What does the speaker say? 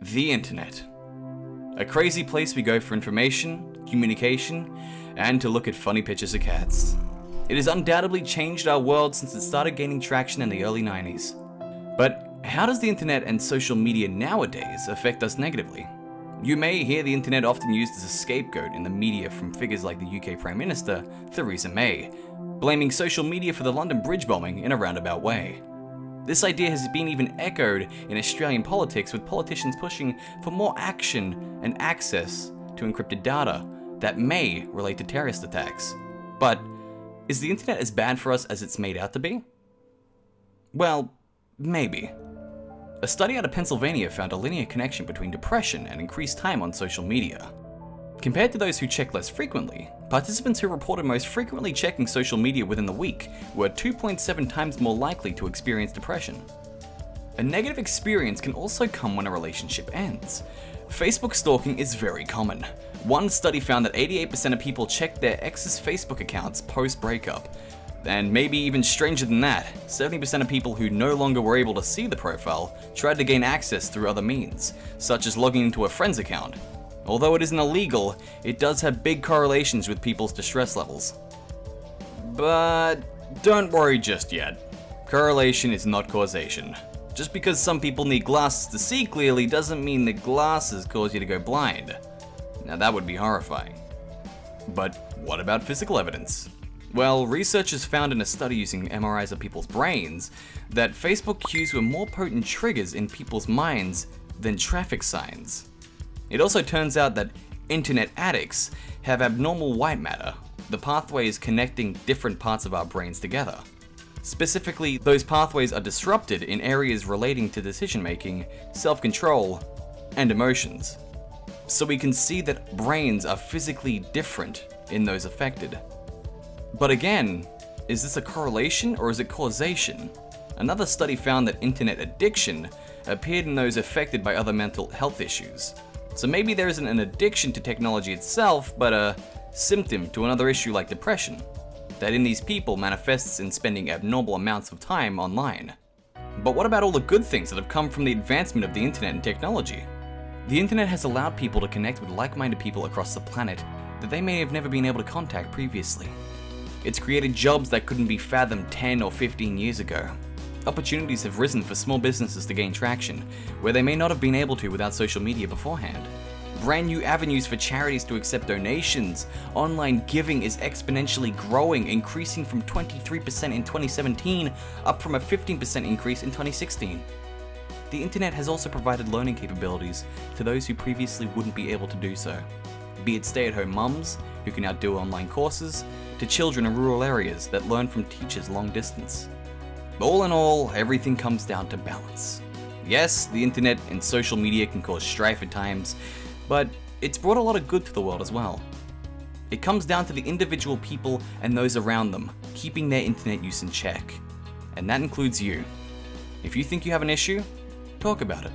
The internet. A crazy place we go for information, communication, and to look at funny pictures of cats. It has undoubtedly changed our world since it started gaining traction in the early 90s. But how does the internet and social media nowadays affect us negatively? You may hear the internet often used as a scapegoat in the media from figures like the UK Prime Minister, Theresa May, blaming social media for the London Bridge bombing in a roundabout way. This idea has been even echoed in Australian politics, with politicians pushing for more action and access to encrypted data that may relate to terrorist attacks. But is the internet as bad for us as it's made out to be? Well, maybe. A study out of Pennsylvania found a linear connection between depression and increased time on social media. Compared to those who check less frequently, participants who reported most frequently checking social media within the week were 2.7 times more likely to experience depression. A negative experience can also come when a relationship ends. Facebook stalking is very common. One study found that 88% of people checked their ex's Facebook accounts post-breakup. And maybe even stranger than that, 70% of people who no longer were able to see the profile tried to gain access through other means, such as logging into a friend's account. Although it isn't illegal, it does have big correlations with people's distress levels. But don't worry just yet. Correlation is not causation. Just because some people need glasses to see clearly doesn't mean that glasses cause you to go blind. Now that would be horrifying. But what about physical evidence? Well, researchers found in a study using MRIs of people's brains that Facebook cues were more potent triggers in people's minds than traffic signs. It also turns out that internet addicts have abnormal white matter, the pathways connecting different parts of our brains together. Specifically, those pathways are disrupted in areas relating to decision making, self-control, and emotions. So we can see that brains are physically different in those affected. But again, is this a correlation or is it causation? Another study found that internet addiction appeared in those affected by other mental health issues. So maybe there isn't an addiction to technology itself, but a symptom to another issue like depression, that in these people manifests in spending abnormal amounts of time online. But what about all the good things that have come from the advancement of the internet and technology? The internet has allowed people to connect with like-minded people across the planet that they may have never been able to contact previously. It's created jobs that couldn't be fathomed 10 or 15 years ago. Opportunities have risen for small businesses to gain traction, where they may not have been able to without social media beforehand. Brand new avenues for charities to accept donations. Online giving is exponentially growing, increasing from 23% in 2017, up from a 15% increase in 2016. The internet has also provided learning capabilities to those who previously wouldn't be able to do so. Be it stay-at-home mums, who can now do online courses, to children in rural areas that learn from teachers long distance. All in all, everything comes down to balance. Yes, the internet and social media can cause strife at times, but it's brought a lot of good to the world as well. It comes down to the individual people and those around them, keeping their internet use in check. And that includes you. If you think you have an issue, talk about it.